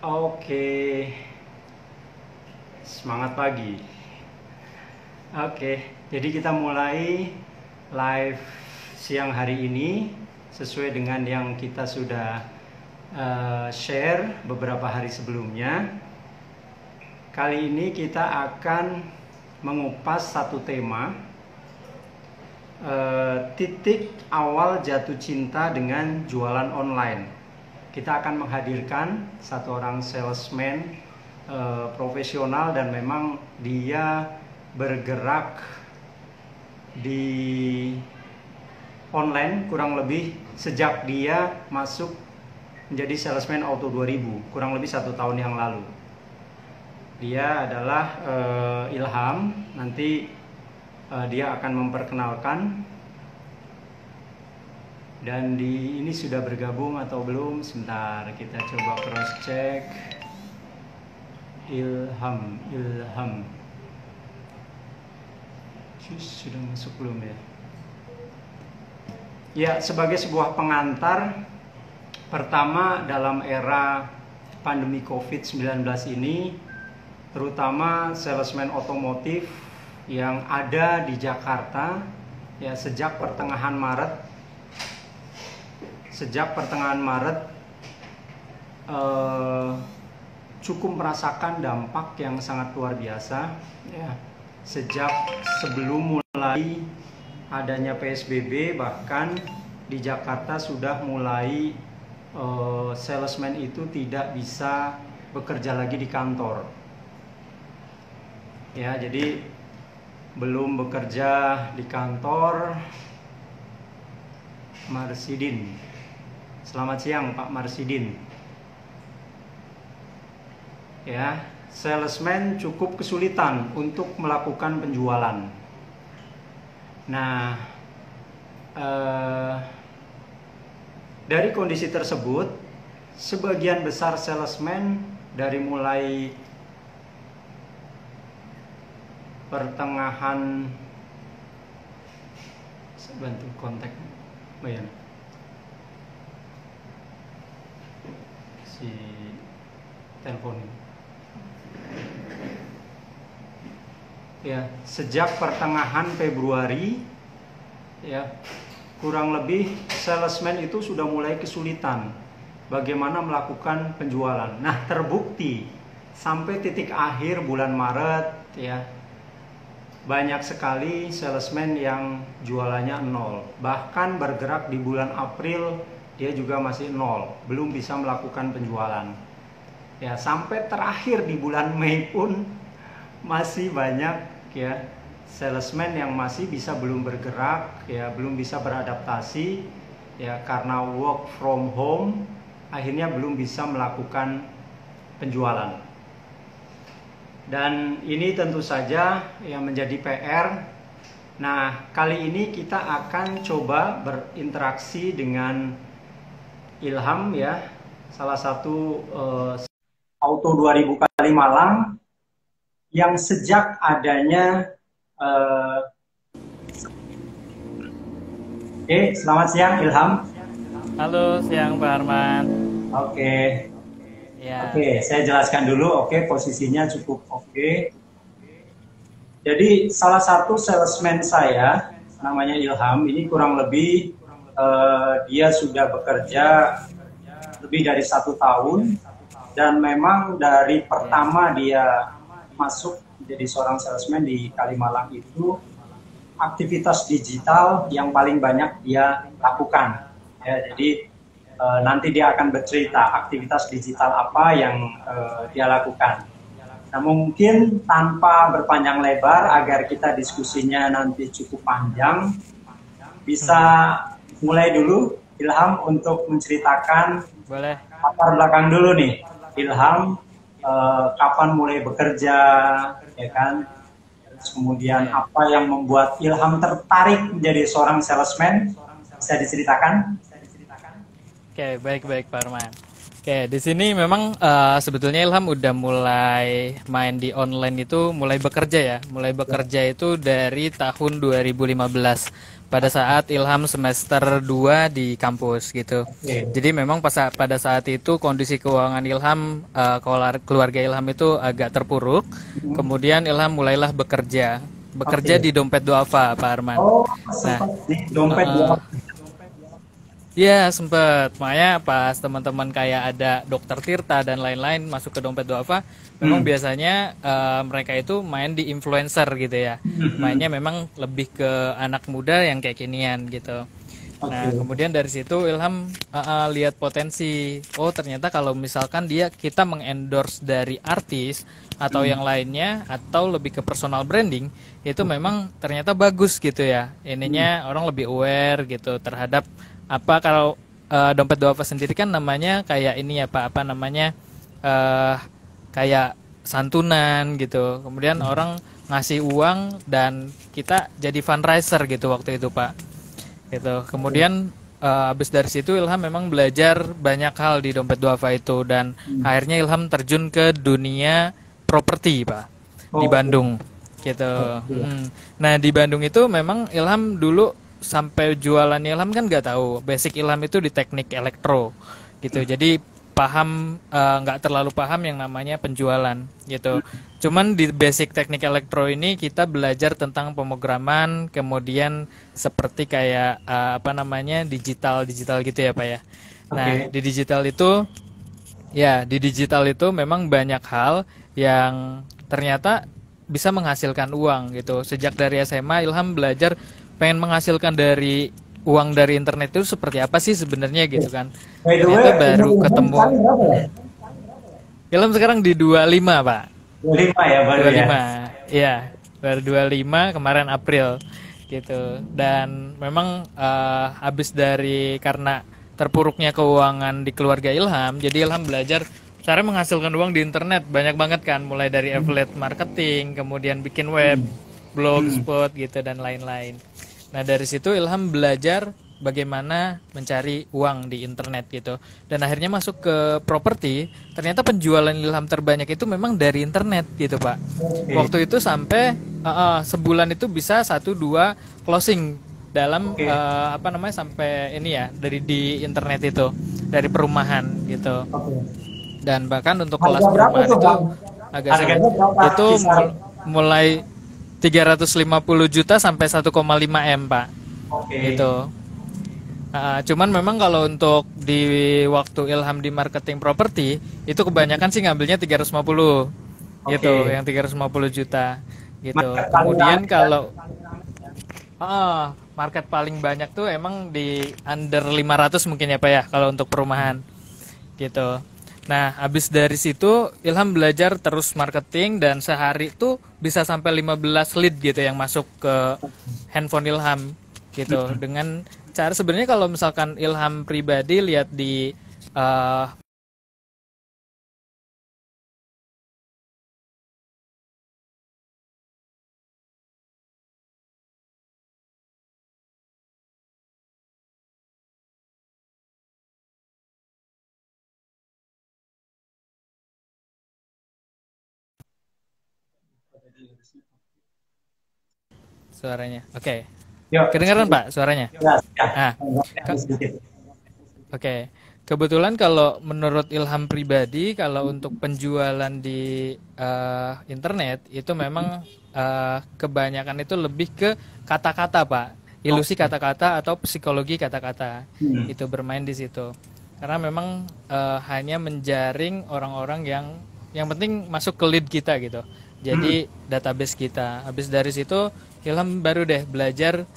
Oke, semangat pagi. Oke, jadi kita mulai live siang hari ini sesuai dengan yang kita sudah share beberapa hari sebelumnya. Kali ini kita akan mengupas satu tema, titik awal jatuh cinta dengan jualan online. Kita akan menghadirkan satu orang salesman profesional dan memang dia bergerak di online kurang lebih sejak dia masuk menjadi salesman Auto 2000, kurang lebih 1 tahun yang lalu. Dia adalah Ilham. Nanti dia akan memperkenalkan. Dan ini sudah bergabung atau belum? Sebentar, kita coba cross check. Ilham. Sudah masuk belum ya? Ya, sebagai sebuah pengantar, pertama dalam era pandemi COVID-19 ini, terutama salesman otomotif yang ada di Jakarta, ya sejak pertengahan Maret cukup merasakan dampak yang sangat luar biasa, ya. Sejak sebelum mulai adanya PSBB, bahkan di Jakarta sudah mulai salesman itu tidak bisa bekerja lagi di kantor. Ya, jadi belum bekerja di kantor. Marsidin. Selamat siang Pak Marsidin. Ya, salesman cukup kesulitan untuk melakukan penjualan. Nah, dari kondisi tersebut, sebagian besar salesman dari mulai pertengahan, bantu kontak Bayan si telepon. Ya, sejak pertengahan Februari, ya kurang lebih salesman itu sudah mulai kesulitan bagaimana melakukan penjualan. Nah, terbukti sampai titik akhir bulan Maret, ya banyak sekali salesman yang jualannya nol. Bahkan bergerak di bulan April dia juga masih nol, belum bisa melakukan penjualan. Ya, sampai terakhir di bulan Mei pun masih banyak, ya salesman yang masih belum bergerak, ya belum bisa beradaptasi, ya karena work from home, akhirnya belum bisa melakukan penjualan. Dan ini tentu saja yang menjadi PR. Nah, kali ini kita akan coba berinteraksi dengan Ilham, ya, salah satu Auto 2000 Kali Malang yang sejak adanya selamat siang Ilham. Halo, siang Pak Arman. Oke. Ya. Oke, saya jelaskan dulu. Oke, posisinya cukup oke. Jadi salah satu salesman saya namanya Ilham, ini kurang lebih dia sudah bekerja lebih dari 1 tahun, dan memang dari pertama dia masuk menjadi seorang salesman di Kalimalang itu, aktivitas digital yang paling banyak dia lakukan. Ya, jadi nanti dia akan bercerita aktivitas digital apa yang dia lakukan. Nah, mungkin tanpa berpanjang lebar agar kita diskusinya nanti cukup panjang, bisa mulai dulu Ilham untuk menceritakan. Boleh. Latar belakang dulu nih, Ilham kapan mulai bekerja, ya kan? Terus kemudian apa yang membuat Ilham tertarik menjadi seorang salesman, bisa diceritakan? Oke, baik Pak Arman. Oke, di sini memang sebetulnya Ilham udah mulai main di online itu mulai bekerja ya. Mulai bekerja itu dari tahun 2015. pada saat Ilham semester 2 di kampus gitu. Oke. Jadi memang pada saat itu kondisi keuangan Ilham, keluarga Ilham itu agak terpuruk. Kemudian Ilham mulailah bekerja Oke. di Dompet Duafa, Pak Arman. Oh, Nah, sempat di dompet uh, dua. iya sempet, makanya pas teman-teman kayak ada Dokter Tirta dan lain-lain masuk ke Dompet Duafa, memang Hmm. biasanya mereka itu main di influencer gitu ya. Mainnya memang lebih ke anak muda yang kayak kinian gitu. Nah, Oke. kemudian dari situ Ilham lihat potensi. Oh, ternyata kalau misalkan kita mengendorse dari artis atau yang lainnya atau lebih ke personal branding, itu memang ternyata bagus gitu ya. Ininya orang lebih aware gitu terhadap apa kalau Dompet Duafa sendiri kan namanya kayak ini ya Pak, apa namanya eh kayak santunan gitu. Kemudian orang ngasih uang dan kita jadi fundraiser gitu waktu itu Pak. Gitu. Kemudian habis dari situ Ilham memang belajar banyak hal di Dompet Duafa itu dan akhirnya Ilham terjun ke dunia properti, Pak, di Oke. Bandung. Gitu. Oke. Nah, di Bandung itu memang Ilham dulu sampai jualan Ilham kan nggak tahu. Basic Ilham itu di teknik elektro gitu. Jadi nggak terlalu paham yang namanya penjualan gitu. Cuman di basic teknik elektro ini kita belajar tentang pemrograman, kemudian seperti kayak apa namanya digital gitu ya Pak ya. Nah, Oke. di digital itu memang banyak hal yang ternyata bisa menghasilkan uang gitu. Sejak dari SMA Ilham belajar pengen menghasilkan dari uang dari internet itu seperti apa sih sebenarnya gitu kan. By the way, Ternyata baru umur Ilham ketemu. sekarang berapa ya? Ilham sekarang di 25, Pak. 25 ya baru ya. 25. Iya, baru 25 kemarin April gitu. Dan memang habis dari karena terpuruknya keuangan di keluarga Ilham, jadi Ilham belajar cara menghasilkan uang di internet banyak banget kan, mulai dari affiliate marketing, kemudian bikin web, blogspot gitu dan lain-lain. Nah, dari situ Ilham belajar bagaimana mencari uang di internet gitu. Dan akhirnya masuk ke properti, ternyata penjualan Ilham terbanyak itu memang dari internet gitu, Pak. Oke. Waktu itu sampai sebulan itu bisa 1-2 closing dalam Oke. apa namanya sampai ini ya dari di internet itu, dari perumahan gitu. Oke. Dan bahkan untuk kelas Harga berapa perumahan tuh, itu Bang? agak sulit. Harganya berapa Itu kisaran? mulai 350 juta sampai 1,5 M, Pak. Oke. Gitu. Cuman memang kalau untuk di waktu Ilham di marketing properti itu kebanyakan sih ngambilnya 350 gitu, Oke. yang 350 juta gitu. Market paling Kemudian rame ya. kalau market paling banyak tuh emang di under 500 mungkin ya Pak ya kalau untuk perumahan gitu. Nah, habis dari situ Ilham belajar terus marketing dan sehari tuh bisa sampai 15 lead gitu yang masuk ke handphone Ilham gitu. Dengan cara sebenarnya kalau misalkan Ilham pribadi lihat di eh, suaranya. Oke. Yuk. Kedengaran Pak suaranya? Ya, ya. Ah, ke- Sedikit. Oke, kebetulan kalau menurut Ilham pribadi, kalau untuk penjualan di internet itu memang kebanyakan itu lebih ke kata-kata, Pak. Ilusi Oke. kata-kata atau psikologi kata-kata Hmm. itu bermain di situ. Karena memang hanya menjaring orang-orang yang penting masuk ke lead kita gitu. Jadi database kita. Habis dari situ Ilham baru deh belajar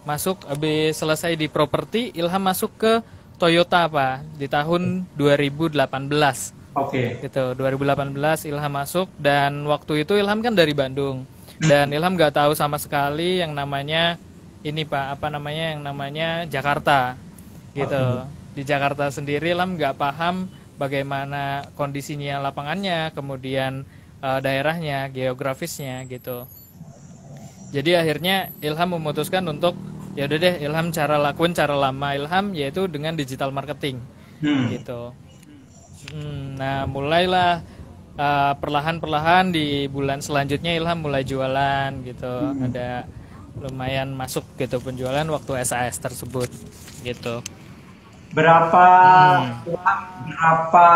masuk habis selesai di properti Ilham masuk ke Toyota Pak di tahun 2018 Oke. gitu. 2018 Ilham masuk dan waktu itu Ilham kan dari Bandung dan Ilham nggak tahu sama sekali yang namanya ini Pak apa namanya yang namanya Jakarta gitu. Di Jakarta sendiri Ilham nggak paham bagaimana kondisinya lapangannya kemudian daerahnya geografisnya gitu. Jadi akhirnya Ilham memutuskan untuk ya udah deh Ilham lakuin cara lama Ilham yaitu dengan digital marketing Hmm. gitu. Nah mulailah perlahan-perlahan di bulan selanjutnya Ilham mulai jualan gitu. Ada lumayan masuk gitu penjualan waktu SAS tersebut gitu. Berapa berapa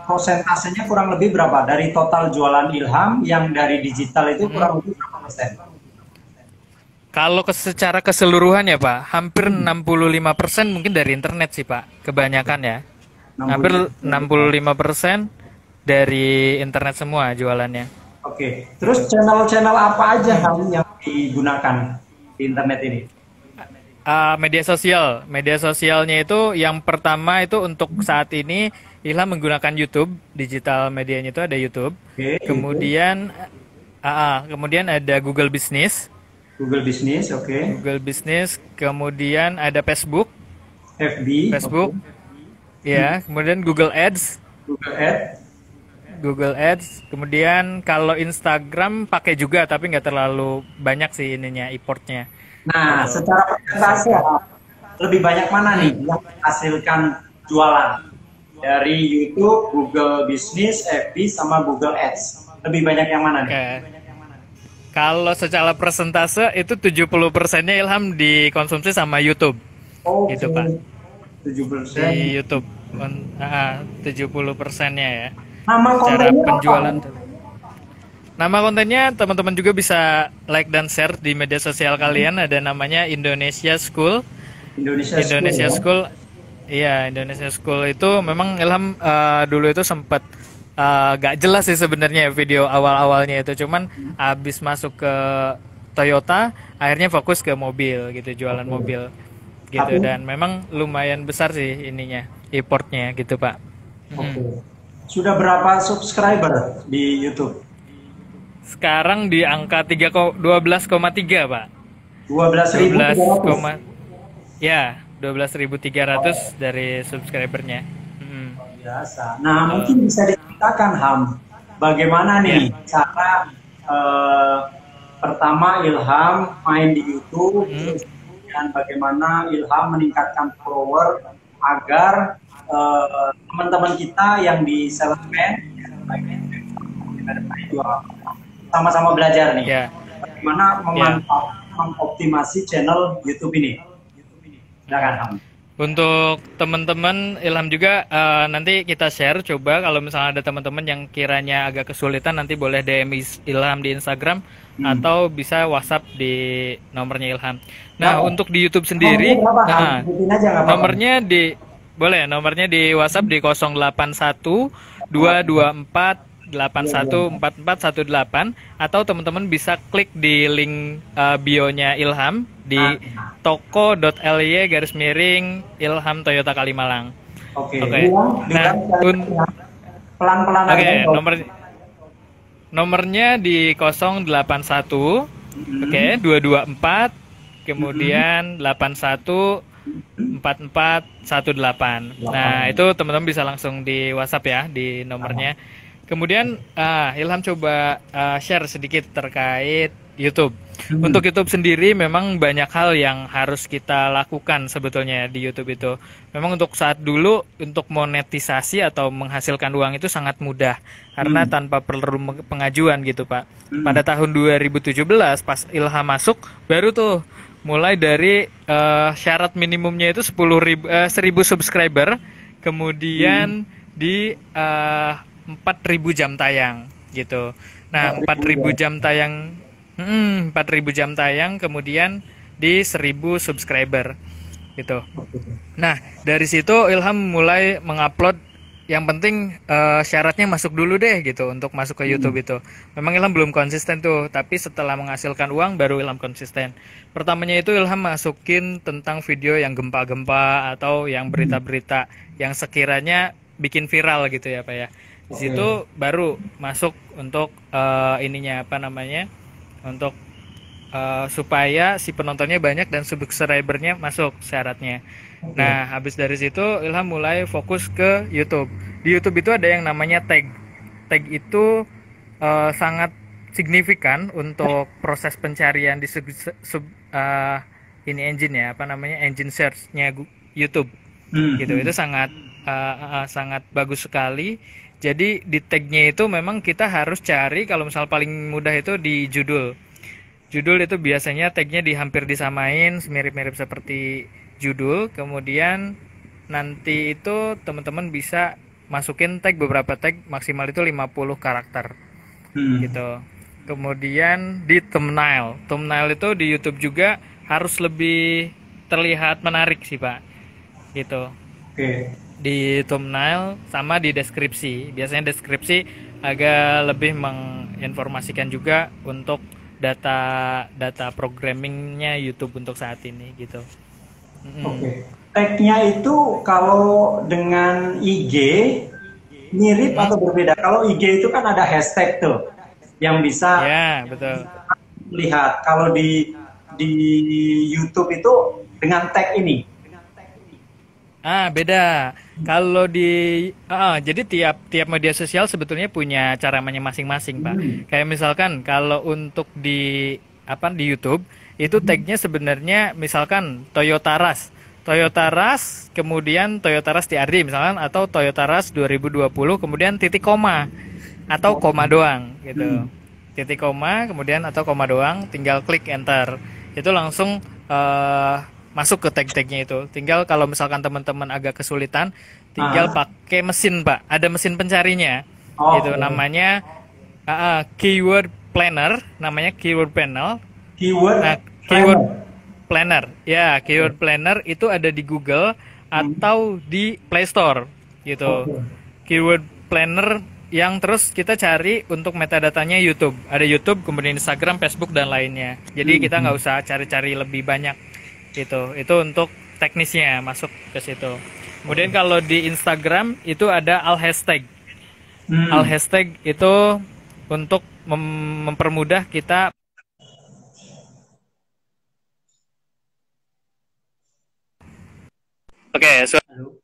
prosentasenya kurang lebih berapa dari total jualan Ilham yang dari digital itu kurang lebih berapa persen? Kalau secara keseluruhan ya Pak, hampir 65% mungkin dari internet sih Pak, kebanyakan ya. Hampir 65% dari internet semua jualannya. Oke, terus channel-channel apa aja yang digunakan di internet ini? Media sosialnya itu yang pertama itu untuk saat ini Ilham menggunakan YouTube, digital medianya itu ada YouTube. Oke, Kemudian kemudian ada Google Business. Google Business, oke. Google Business, kemudian ada Facebook, FB, ya, kemudian Google Ads, Google Ads, Google Ads, kemudian kalau Instagram pakai juga tapi nggak terlalu banyak sih ininya importnya. Nah, secara persentase lebih banyak mana nih yang menghasilkan jualan dari YouTube, Google Business, FB, sama Google Ads? Lebih banyak yang mana nih? Oke. Kalau secara persentase itu 70%-nya Ilham dikonsumsi sama YouTube. Gitu Pak. 70%. Di YouTube. 70%-nya ya. Nama Cara kontennya penjualan. apa? Nama kontennya teman-teman juga bisa like dan share di media sosial kalian. Ada namanya Indonesia School. Indonesia School. Iya, Indonesia School itu memang Ilham dulu itu sempat gak jelas sih sebenarnya video awal-awalnya itu, cuman abis masuk ke Toyota akhirnya fokus ke mobil gitu, jualan mobil gitu. Dan memang lumayan besar sih ininya importnya gitu Pak. Sudah berapa subscriber di YouTube? Sekarang di angka 12,3 Pak. 12.000. Ya, 12.300 dari subscribernya. Biasa. Nah, mungkin bisa diceritakan Ham, bagaimana nih cara pertama Ilham main di YouTube, dan bagaimana Ilham meningkatkan follower agar teman-teman kita yang di salesman sama-sama belajar nih, bagaimana mengoptimasi channel YouTube ini. Silakan Ham. Untuk teman-teman Ilham juga nanti kita share, coba kalau misalnya ada teman-teman yang kiranya agak kesulitan nanti boleh DM Ilham di Instagram atau bisa WhatsApp di nomornya Ilham. Nah, untuk di YouTube sendiri nomornya nomornya di WhatsApp di 081 224 814418 atau teman-teman bisa klik di link bio-nya Ilham di toko.ly/Ilham Toyota Kalimalang. Oke. Nah, pelan-pelan aja. Nomornya di 081 224 kemudian 81 4418. Nah, itu teman-teman bisa langsung di WhatsApp ya di nomornya. Kemudian Ilham coba share sedikit terkait YouTube. Untuk YouTube sendiri memang banyak hal yang harus kita lakukan sebetulnya di YouTube itu. Memang untuk saat dulu untuk monetisasi atau menghasilkan uang itu sangat mudah karena tanpa perlu pengajuan gitu Pak. Pada tahun 2017 pas Ilham masuk baru tuh mulai dari syarat minimumnya itu 10.000 1.000 subscriber, kemudian di 4.000 jam tayang gitu. Nah, 4.000 jam tayang 4.000 jam tayang kemudian di 1.000 subscriber gitu. Nah, dari situ Ilham mulai mengupload, yang penting syaratnya masuk dulu deh gitu untuk masuk ke YouTube itu. Memang Ilham belum konsisten tuh, tapi setelah menghasilkan uang baru Ilham konsisten. Pertamanya itu Ilham masukin tentang video yang gempa-gempa atau yang berita-berita yang sekiranya bikin viral gitu ya Pak ya. Di situ baru masuk untuk ininya apa namanya, untuk supaya si penontonnya banyak dan subscribernya masuk syaratnya. Nah, habis dari situ Ilham mulai fokus ke YouTube. Di YouTube itu ada yang namanya tag. Tag itu sangat signifikan untuk proses pencarian di ini engine ya, apa namanya, engine search-nya YouTube. Gitu. Itu sangat sangat bagus sekali. Jadi di tag-nya itu memang kita harus cari, kalau misal paling mudah itu di judul. Judul itu biasanya tagnya hampir disamain, mirip-mirip seperti judul. Kemudian nanti itu teman-teman bisa masukin tag, beberapa tag, maksimal itu 50 karakter Hmm. gitu. Kemudian di thumbnail. Thumbnail itu di YouTube juga harus lebih terlihat menarik sih, Pak. Gitu. Oke. Di thumbnail sama di deskripsi. Biasanya deskripsi agak lebih menginformasikan juga untuk data programmingnya YouTube untuk saat ini gitu. Oke. Tag-nya itu kalau dengan IG mirip atau berbeda? Kalau IG itu kan ada hashtag tuh yang bisa Ya, betul. lihat. Kalau di YouTube itu dengan tag ini. Beda. Kalau jadi tiap tiap media sosial sebetulnya punya caranya masing-masing, Pak. Hmm. Kayak misalkan kalau untuk di YouTube itu tagnya sebenarnya misalkan Toyota Rush. Toyota Rush, kemudian Toyota Rush TRD misalkan, atau Toyota Rush 2020 kemudian titik koma atau koma doang gitu. Hmm. Titik koma kemudian atau koma doang, tinggal klik enter. Itu langsung masuk ke tag-tagnya itu. Tinggal kalau misalkan teman-teman agak kesulitan, tinggal Ah. pakai mesin, Pak. Ada mesin pencarinya. Itu Oke. namanya keyword planner, namanya keyword panel. Nah, Keyword keyword planner. planner. Ya, keyword planner itu ada di Google Hmm. atau di Play Store gitu. Oke. Keyword planner yang terus kita cari untuk metadatanya YouTube. Ada YouTube, kemudian Instagram, Facebook dan lainnya. Jadi kita nggak Hmm. usah cari-cari lebih banyak gitu. Itu untuk teknisnya masuk ke situ. Kemudian Oke. kalau di Instagram itu ada al hashtag. Al Hmm. hashtag itu untuk mempermudah kita. Oke, Halo.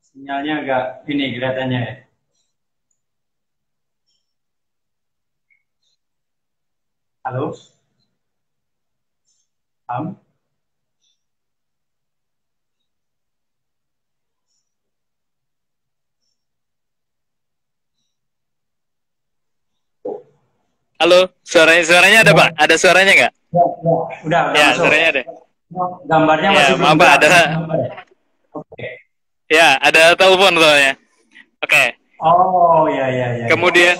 Sinyalnya agak ini kelihatannya ya. Halo. Am? halo, suaranya ada, Pak? Ada suaranya nggak? Ya, ya. Udah Ya, masuk. suaranya ada. Gambarnya Ya, masih belum maaf, Pak, jelas. ada. Oke. Ya, ada telepon soalnya. Oke. Oh, ya, ya, ya, ya. Kemudian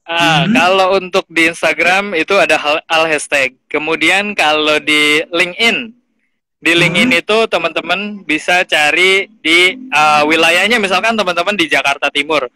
Mhm. kalau untuk di Instagram itu ada al hashtag. Kemudian kalau di LinkedIn Mhm. itu teman-teman bisa cari di wilayahnya, misalkan teman-teman di Jakarta Timur.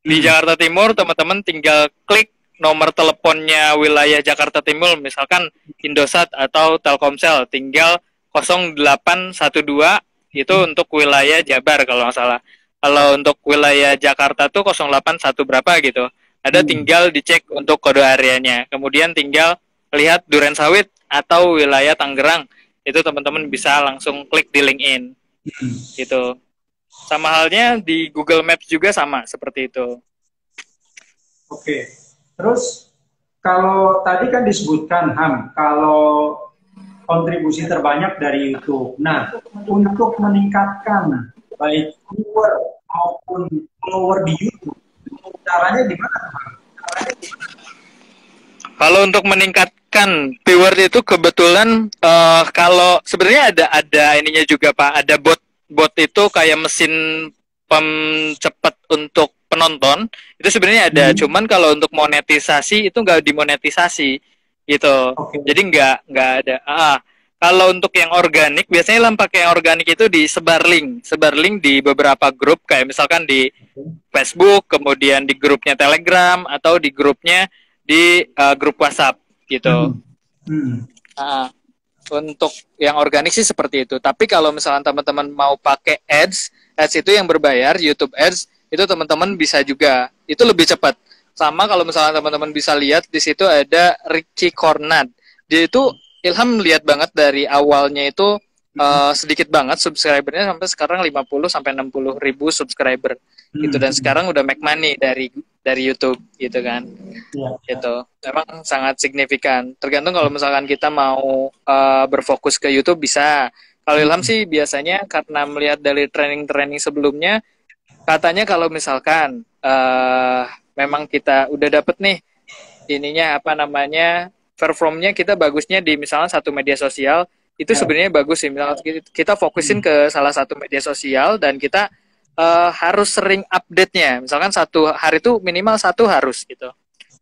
Di Hmm. Jakarta Timur teman-teman tinggal klik nomor teleponnya wilayah Jakarta Timur, misalkan Indosat atau Telkomsel, tinggal 0812 itu untuk wilayah Jabar kalau nggak salah. Kalau untuk wilayah Jakarta tuh 081 berapa gitu. Ada, Hmm. tinggal dicek untuk kode areanya. Kemudian tinggal lihat Duren Sawit atau wilayah Tangerang. Itu teman-teman bisa langsung klik di LinkedIn Hmm. gitu. Sama halnya di Google Maps juga sama seperti itu. Oke. Terus kalau tadi kan disebutkan Ham, kalau kontribusi terbanyak dari YouTube. Nah, untuk meningkatkan baik viewer maupun follower di YouTube, caranya gimana, Ham? Kalau untuk meningkatkan viewer itu kebetulan kalau sebenarnya ada ininya juga, Pak. Ada bot itu kayak mesin cepat untuk penonton. Itu sebenarnya ada. Hmm. Cuman kalau untuk monetisasi itu nggak dimonetisasi gitu. Oke. Jadi nggak ada. Kalau untuk yang organik biasanya pakai yang organik itu sebar link di beberapa grup, kayak misalkan di Facebook, kemudian di grupnya Telegram atau di grupnya di grup WhatsApp gitu. Hmm. Hmm. Untuk yang organik sih seperti itu. Tapi kalau misalnya teman-teman mau pakai ads itu yang berbayar, YouTube Ads itu teman-teman bisa juga. Itu lebih cepat. Sama kalau misalnya teman-teman bisa lihat di situ ada Ricky Cornad. Dia itu Ilham lihat banget dari awalnya itu sedikit banget subscribernya, sampai sekarang 50 sampai 60 ribu subscriber gitu, dan sekarang udah make money dari YouTube gitu kan. Ya. Gitu. Memang sangat signifikan. Tergantung kalau misalkan kita mau berfokus ke YouTube bisa. Kalau Ilham sih biasanya karena melihat dari training sebelumnya, katanya kalau misalkan memang kita udah dapet nih ininya apa namanya performnya kita bagusnya di misalnya satu media sosial itu sebenarnya bagus sih. Misalnya kita fokusin ke salah satu media sosial dan kita harus sering update-nya. Misalkan satu hari itu minimal satu harus gitu.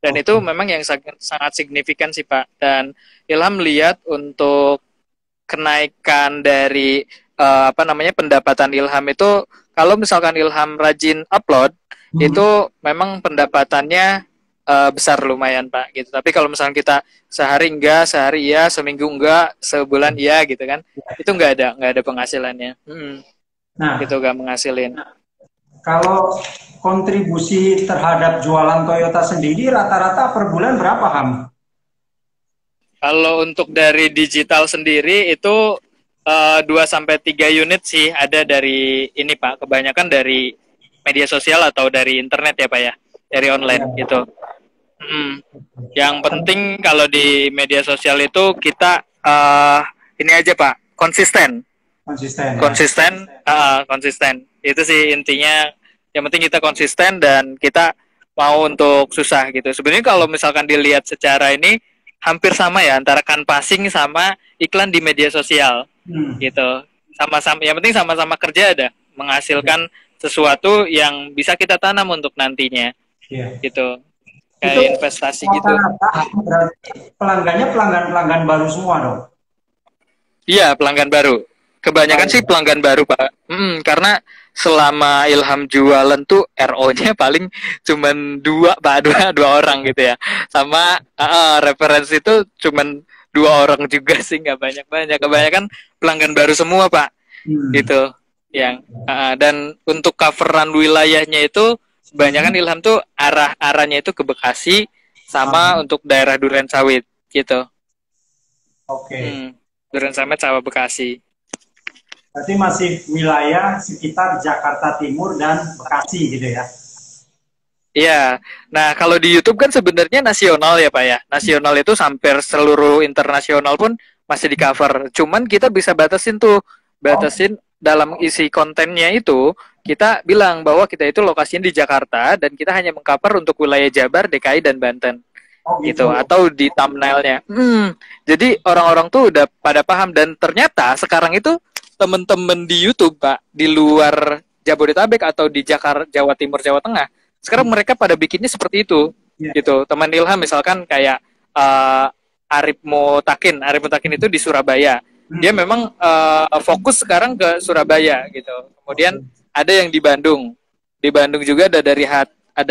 Dan itu memang yang sangat signifikan sih Pak. Dan Ilham lihat untuk kenaikan dari apa namanya pendapatan Ilham itu kalau misalkan Ilham rajin upload itu memang pendapatannya besar lumayan Pak gitu. Tapi kalau misalnya kita sehari enggak, sehari iya, seminggu enggak, sebulan iya gitu kan, itu enggak ada penghasilannya. Nah, itu enggak menghasilin. Kalau kontribusi terhadap jualan Toyota sendiri rata-rata per bulan berapa Ham? Kalau untuk dari digital sendiri itu 2-3 unit sih ada dari ini Pak, kebanyakan dari media sosial atau dari internet ya Pak ya, dari online gitu. Yang penting kalau di media sosial itu kita ini aja Pak, konsisten. Konsisten. Itu sih intinya. Yang penting kita konsisten dan kita mau untuk susah gitu. Sebenarnya kalau misalkan dilihat secara ini hampir sama ya antara canvassing sama iklan di media sosial gitu. Sama-sama. Yang penting sama-sama kerja ada menghasilkan sesuatu yang bisa kita tanam untuk nantinya. Gitu. Kayak itu investasi gitu. Pelanggannya pelanggan baru semua dong? Iya, pelanggan baru. Kebanyakan sih pelanggan baru, Pak. Karena selama Ilham jualan tuh RO-nya paling cuman 2, Pak. Dua orang gitu ya. Sama referensi itu cuman 2 orang juga sih, nggak banyak-banyak. Kebanyakan pelanggan baru semua, Pak. Gitu. Yang dan untuk coveran wilayahnya itu kebanyakan Ilham tuh arahnya itu ke Bekasi sama untuk daerah Durensawit gitu. Durensawit sama Bekasi. Berarti masih wilayah sekitar Jakarta Timur dan Bekasi gitu ya? Iya. Nah, kalau di YouTube kan sebenarnya nasional ya, Pak ya. Nasional itu hampir seluruh internasional pun masih di cover. Cuman kita bisa batasin dalam isi kontennya itu, kita bilang bahwa kita itu lokasinya di Jakarta dan kita hanya mengcover untuk wilayah Jabar, DKI, dan Banten. Gitu. Atau di thumbnailnya. Jadi orang-orang tuh udah pada paham dan ternyata sekarang itu teman-teman di YouTube, Pak, di luar Jabodetabek atau di Jakarta, Jawa Timur, Jawa Tengah, sekarang mereka pada bikinnya seperti itu, gitu. Teman Ilham misalkan kayak Arif Mutakin itu di Surabaya, dia memang fokus sekarang ke Surabaya, gitu. Kemudian ada yang di Bandung juga ada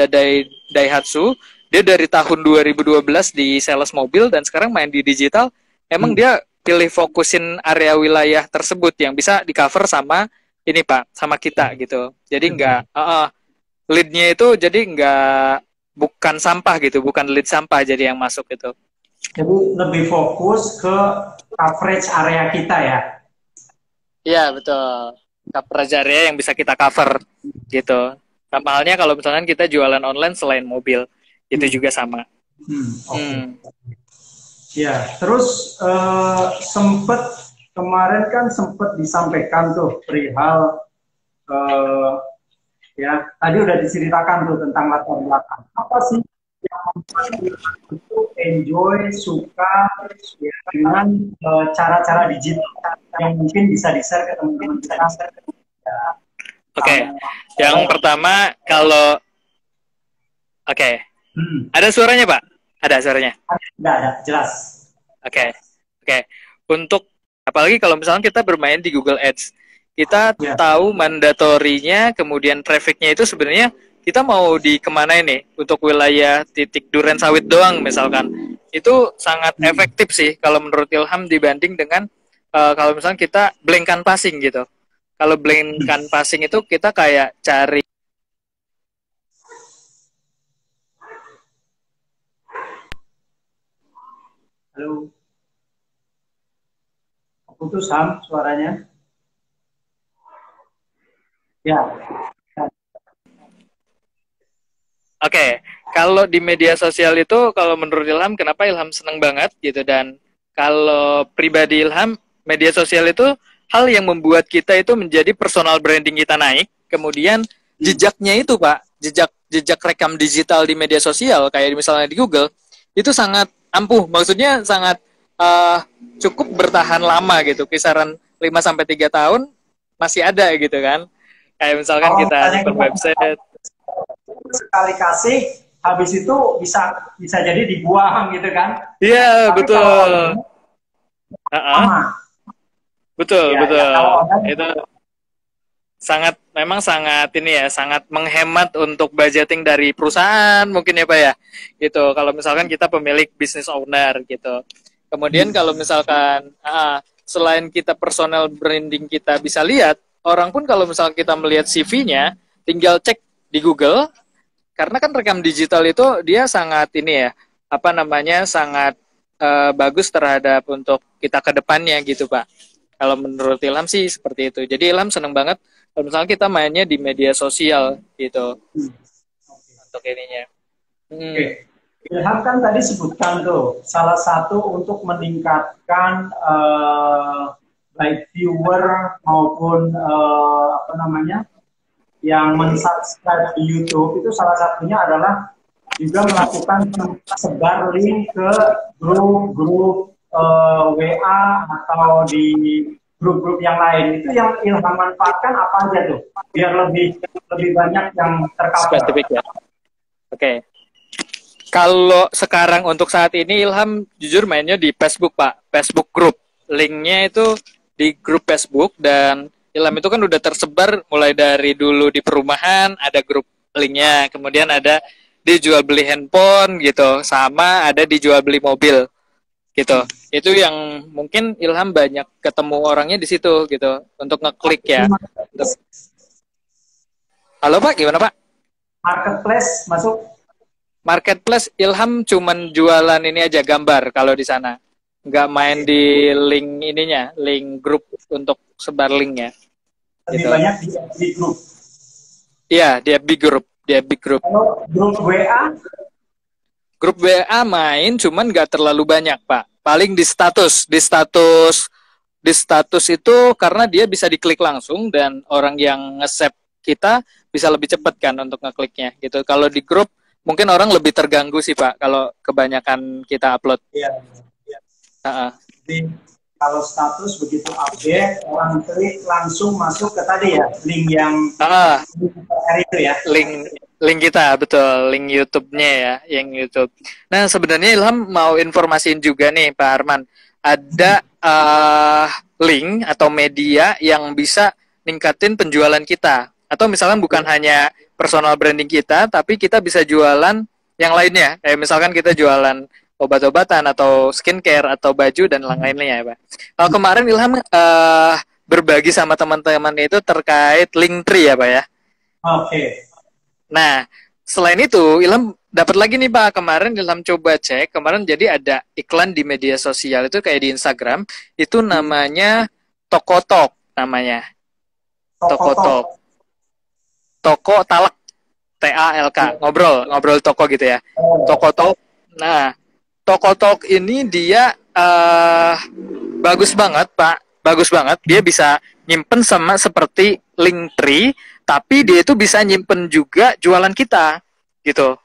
dari Daihatsu, dia dari tahun 2012 di sales mobil dan sekarang main di digital, emang dia pilih fokusin area wilayah tersebut yang bisa di cover sama ini Pak, sama kita gitu. Jadi lead-nya itu jadi bukan sampah gitu, bukan lead sampah jadi yang masuk itu. Jadi lebih fokus ke coverage area kita ya? Iya betul, coverage area yang bisa kita cover gitu. Sama halnya kalau misalnya kita jualan online selain mobil, itu juga sama. Ya, terus kemarin kan sempat disampaikan tuh perihal ya tadi udah diceritakan tuh tentang latar belakang. Apa sih yang membuat itu enjoy, suka ya, dengan cara-cara digital yang mungkin bisa di-share ke teman-teman kita? Yang pertama kalau ada suaranya Pak? Ada suaranya? Ada, jelas. Oke. Untuk apalagi kalau misalnya kita bermain di Google Ads, kita tahu mandatorinya, kemudian trafficnya itu sebenarnya kita mau di kemana ini? Untuk wilayah titik Durensawit doang misalkan, itu sangat efektif sih kalau menurut Ilham dibanding dengan kalau misalnya kita blank canvassing gitu. Kalau blank canvassing itu kita kayak cari. Halo. Putus Ham suaranya. Ya. Kalau di media sosial itu kalau menurut Ilham kenapa Ilham seneng banget gitu, dan kalau pribadi Ilham media sosial itu hal yang membuat kita itu menjadi personal branding kita naik, kemudian jejaknya itu Pak, jejak rekam digital di media sosial kayak misalnya di Google itu sangat ampuh, maksudnya sangat cukup bertahan lama gitu, kisaran 5 sampai 3 tahun masih ada gitu kan. Kayak misalkan Kalau kita misalnya nyimpen kita website. sekali kasih, habis itu bisa jadi dibuang gitu kan. Iya, Tapi betul. kalau lama, Betul, ya, betul. ya kalau online Itu memang sangat ini ya, sangat menghemat untuk budgeting dari perusahaan mungkin ya Pak ya. Gitu. Kalau misalkan kita pemilik business owner gitu. Kemudian kalau misalkan selain kita personal branding kita bisa lihat, orang pun kalau misalkan kita melihat CV-nya, tinggal cek di Google, karena kan rekam digital itu dia sangat ini ya, apa namanya, sangat bagus terhadap untuk kita ke depannya gitu Pak. Kalau menurut Ilham sih seperti itu. Jadi Ilham seneng banget kalau misalnya kita mainnya di media sosial gitu untuk ininya. oke. Ilham kan tadi sebutkan tuh salah satu untuk meningkatkan baik viewer maupun apa namanya yang mensubscribe di YouTube, itu salah satunya adalah juga melakukan sebar link ke grup-grup WA atau di grup-grup yang lain. Itu yang Ilham manfaatkan apa aja tuh biar lebih banyak yang tercover. Spesifik ya. Oke. Kalau sekarang untuk saat ini Ilham jujur mainnya di Facebook Pak, Facebook Group. Linknya itu di grup Facebook, dan Ilham itu kan udah tersebar mulai dari dulu di perumahan ada grup linknya, kemudian ada di jual beli handphone gitu, sama ada di jual beli mobil gitu. Itu yang mungkin Ilham banyak ketemu orangnya di situ gitu untuk ngeklik ya. Halo Pak, gimana Pak? Marketplace masuk? Marketplace Ilham cuman jualan ini aja, gambar kalau di sana. Nggak main di link ininya, link grup untuk sebar linknya. Lebih gitu. banyak di grup. Iya, di FB Group, di FB Group. Kalau grup WA? Grup WA main, cuman nggak terlalu banyak Pak. Paling di status itu karena dia bisa diklik langsung dan orang yang nge-save kita bisa lebih cepat kan untuk ngekliknya gitu. Kalau di grup mungkin orang lebih terganggu sih Pak kalau kebanyakan kita upload. Iya. Jadi kalau status begitu update, orang klik langsung masuk ke tadi ya, link yang itu ya. Link kita, betul, link YouTube-nya ya, yang YouTube. Nah, sebenarnya Ilham mau informasiin juga nih Pak Arman, ada link atau media yang bisa ningkatin penjualan kita. Atau misalkan bukan hanya personal branding kita, tapi kita bisa jualan yang lainnya. Kayak misalkan kita jualan obat-obatan atau skincare atau baju dan lain-lainnya ya Pak. Kalau kemarin Ilham berbagi sama teman-teman itu terkait Linktree ya Pak ya. Oke. Nah, selain itu Ilham dapat lagi nih Pak, kemarin Ilham coba cek, kemarin jadi ada iklan di media sosial itu kayak di Instagram, itu namanya Tokotalk namanya. Tokotalk. Toko talak, TALK, ngobrol toko gitu ya. Tokotalk. Nah, Tokotalk ini dia bagus banget Pak, bagus banget. Dia bisa nyimpen sama seperti Linktree, tapi dia itu bisa nyimpen juga jualan kita, gitu.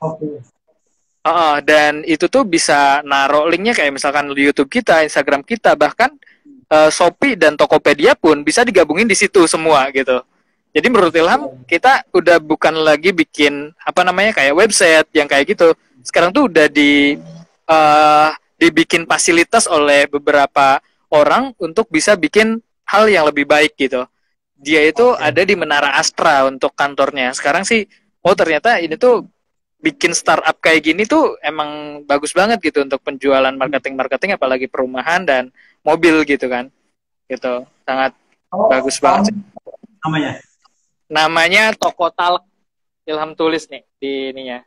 Dan itu tuh bisa naruh linknya kayak misalkan di YouTube kita, Instagram kita, bahkan Shopee dan Tokopedia pun bisa digabungin di situ semua, gitu. Jadi menurut Ilham, kita udah bukan lagi bikin apa namanya kayak website yang kayak gitu. Sekarang tuh udah dibikin fasilitas oleh beberapa orang untuk bisa bikin hal yang lebih baik gitu. Dia itu ada di Menara Astra untuk kantornya. Sekarang sih, ternyata ini tuh bikin startup kayak gini tuh emang bagus banget gitu untuk penjualan marketing, apalagi perumahan dan mobil gitu kan. Gitu, sangat bagus banget sih. Namanya Tokotalk. Ilham tulis nih di ininya.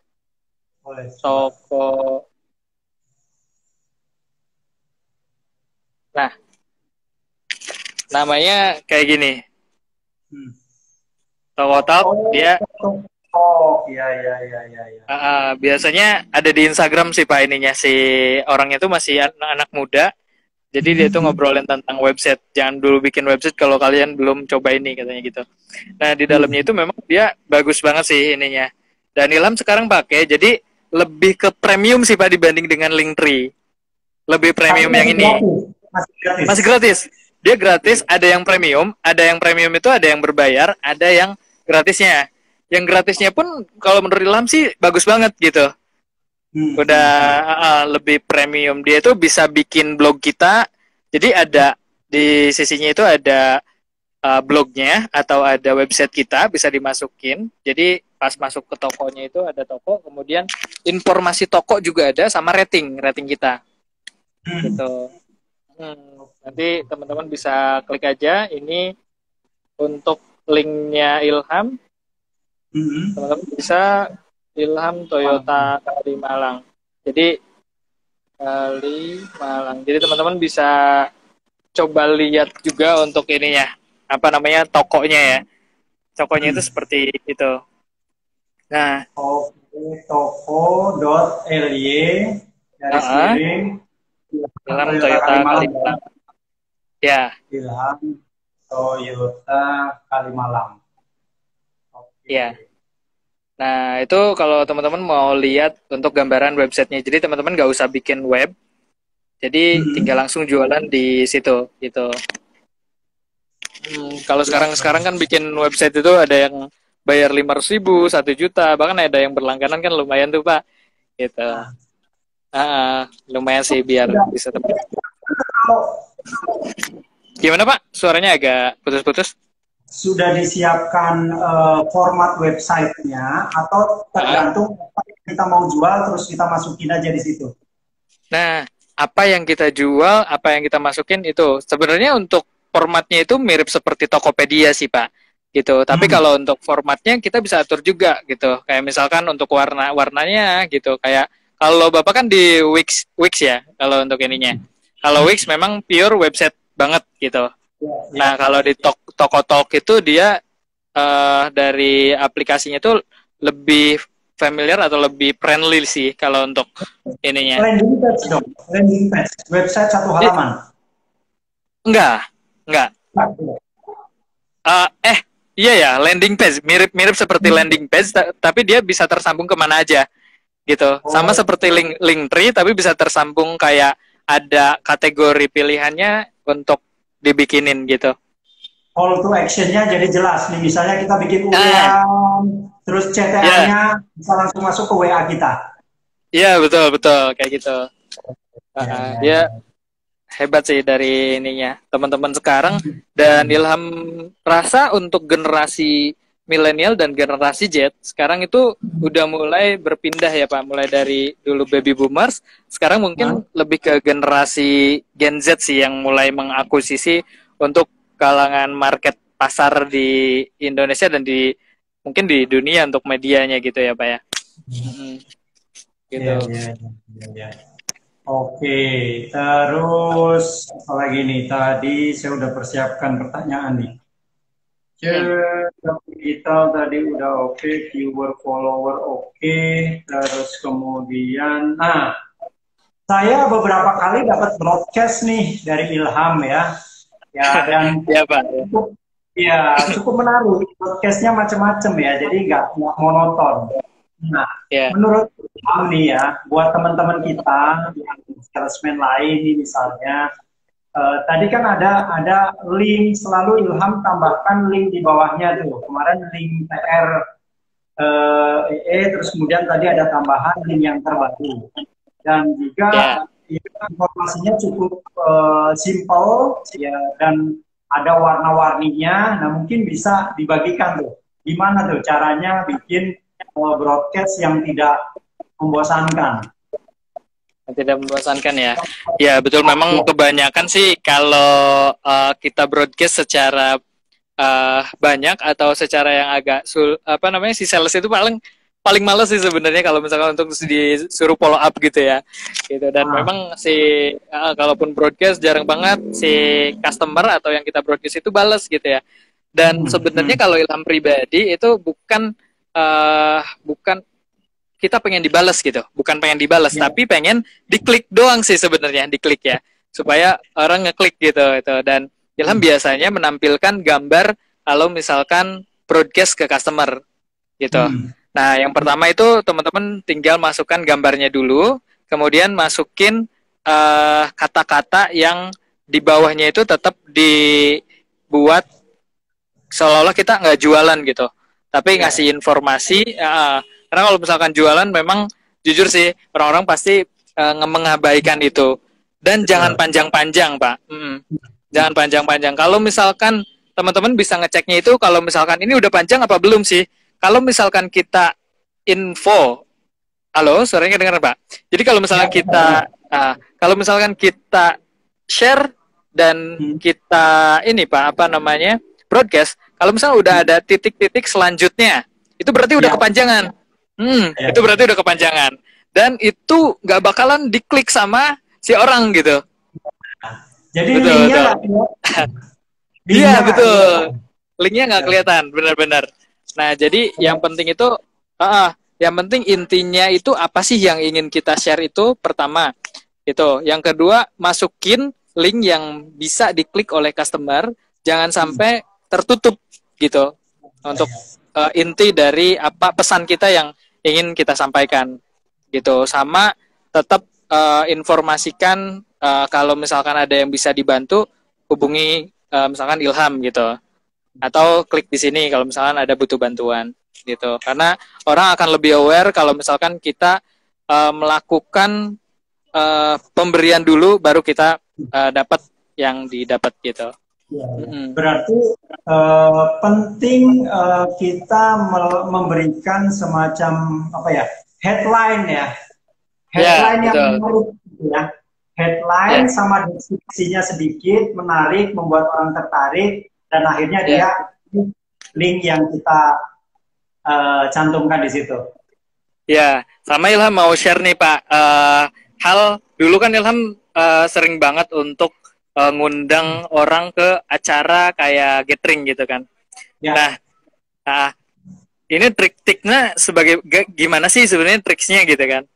Toko. Nah, namanya kayak gini. Tokotalk dia. Iya. Biasanya ada di Instagram sih Pak ininya, si orangnya tuh masih anak muda. Jadi dia tuh ngobrolin tentang website. Jangan dulu bikin website kalau kalian belum coba ini katanya gitu. Nah, di dalamnya itu memang dia bagus banget sih ininya. Dan Ilham sekarang pakai, jadi lebih ke premium sih Pak dibanding dengan Linktree. Lebih premium yang ini. Masih gratis. Masih gratis. Dia gratis, ada yang premium itu ada yang berbayar, ada yang gratisnya. Yang gratisnya pun kalau menurut Ilham sih bagus banget gitu. Udah lebih premium. Dia itu bisa bikin blog kita. Jadi ada di sisinya itu ada blognya atau ada website kita bisa dimasukin. Jadi pas masuk ke tokonya itu ada toko, kemudian informasi toko juga ada sama rating kita. Gitu. Nanti teman-teman bisa klik aja ini untuk linknya Ilham. Teman-teman bisa Ilham Toyota Kalimalang. Jadi Kalimalang. Jadi teman-teman bisa coba lihat juga untuk ininya, apa namanya, tokonya ya. Tokonya itu seperti itu. Nah, toko.ly garis miring Ilham Toyota Kalimalang. Ya. Ilham Toyota Kalimalang. Ya. Nah, itu kalau teman-teman mau lihat untuk gambaran websitenya. Jadi teman-teman nggak usah bikin web. Jadi tinggal langsung jualan di situ gitu. Kalau sekarang kan bikin website itu ada yang bayar 500.000, 1 juta, bahkan ada yang berlangganan kan lumayan tuh Pak. Gitu. Lumayan sih biar bisa teman. Gimana Pak? Suaranya agak putus-putus. Sudah disiapkan format websitenya atau tergantung apa yang kita mau jual terus kita masukin aja di situ? Nah, apa yang kita jual, apa yang kita masukin itu sebenarnya untuk formatnya itu mirip seperti Tokopedia sih Pak, gitu. Tapi kalau untuk formatnya kita bisa atur juga gitu. Kayak misalkan untuk warnanya gitu. Kayak kalau Bapak kan di Wix ya, kalau untuk ininya. Kalau Wix memang pure website banget gitu. Nah, kalau di Tokotalk itu dia dari aplikasinya itu lebih familiar atau lebih friendly sih kalau untuk ininya. Landing page dong, landing page, website satu halaman. Enggak. Iya ya, landing page mirip seperti landing page, tapi dia bisa tersambung kemana aja, gitu. Sama seperti Linktree, tapi bisa tersambung kayak ada kategori pilihannya untuk dibikinin gitu. Call to action-nya jadi jelas nih, misalnya kita bikin urian, terus CTA-nya bisa langsung masuk ke WA kita. Iya betul kayak gitu. Dia hebat sih dari ininya teman-teman sekarang, dan Ilham rasa untuk generasi milenial dan generasi Z sekarang itu udah mulai berpindah ya Pak, mulai dari dulu baby boomers, sekarang mungkin lebih ke generasi Gen Z sih yang mulai mengakuisisi untuk kalangan market pasar di Indonesia dan mungkin di dunia untuk medianya gitu ya Pak ya. Gitu. Ya. Oke, terus apa lagi nih? Tadi saya udah persiapkan pertanyaan nih. Digital tadi udah oke, viewer follower oke, terus kemudian, saya beberapa kali dapat broadcast nih dari Ilham ya, dan ya Pak. Cukup menarik, broadcastnya macam-macam ya, jadi nggak monoton. Nah, menurut Ilham nih ya, buat teman-teman kita yang salesman lain nih misalnya. Tadi kan ada link, selalu Ilham tambahkan link di bawahnya tuh. Kemarin link PR terus kemudian tadi ada tambahan link yang terbaru. Dan juga informasinya cukup simple ya, dan ada warna-warninya. Nah, mungkin bisa dibagikan tuh. Gimana tuh caranya bikin broadcast yang tidak membosankan? Tidak membosankan ya. Ya betul, memang kebanyakan sih kalau kita broadcast secara banyak atau secara yang agak si sales itu paling males sih sebenarnya kalau misalkan untuk disuruh follow up gitu ya. Gitu, dan memang kalaupun broadcast jarang banget si customer atau yang kita broadcast itu balas gitu ya. Dan sebenarnya kalau Ilham pribadi itu bukan kita pengen dibalas gitu, bukan pengen dibalas, tapi pengen diklik doang sih sebenarnya, diklik ya, supaya orang ngeklik gitu. Dan Ilham biasanya menampilkan gambar kalau misalkan broadcast ke customer gitu. Nah, yang pertama itu teman-teman tinggal masukkan gambarnya dulu, kemudian masukin kata-kata yang di bawahnya itu tetap dibuat seolah-olah kita nggak jualan gitu, tapi ngasih informasi. Karena kalau misalkan jualan, memang jujur sih orang-orang pasti mengabaikan itu. Dan jangan panjang-panjang, Pak. Jangan panjang-panjang. Kalau misalkan teman-teman bisa ngeceknya itu, kalau misalkan ini udah panjang apa belum sih? Kalau misalkan kita info, halo, suaranya dengar Pak. Jadi kalau misalkan kita share dan kita ini Pak, apa namanya, broadcast, kalau misalnya udah ada titik-titik selanjutnya, itu berarti udah kepanjangan. Itu berarti udah kepanjangan. Dan itu nggak bakalan diklik sama si orang gitu. Jadi betul, linknya iya betul. Linknya nggak kelihatan, benar-benar. Nah, jadi yang penting itu, yang penting intinya itu apa sih yang ingin kita share itu pertama. Itu. Yang kedua, masukin link yang bisa diklik oleh customer, jangan sampai tertutup gitu. Untuk inti dari apa pesan kita yang ingin kita sampaikan gitu. Sama tetap informasikan kalau misalkan ada yang bisa dibantu, hubungi misalkan Ilham gitu. Atau klik di sini kalau misalkan ada butuh bantuan gitu. Karena orang akan lebih aware kalau misalkan kita melakukan pemberian dulu, baru kita dapat yang didapat gitu. Berarti penting kita memberikan semacam apa ya, headline yang menarik ya. Headline sama deskripsinya sedikit menarik, membuat orang tertarik, dan akhirnya dia link yang kita cantumkan di situ. Ya, sama Ilham mau share nih Pak. Hal dulu kan Ilham sering banget untuk ngundang orang ke acara kayak gathering gitu kan. Nah, ini trik-triknya sebagai gimana sih sebenarnya triksnya gitu kan?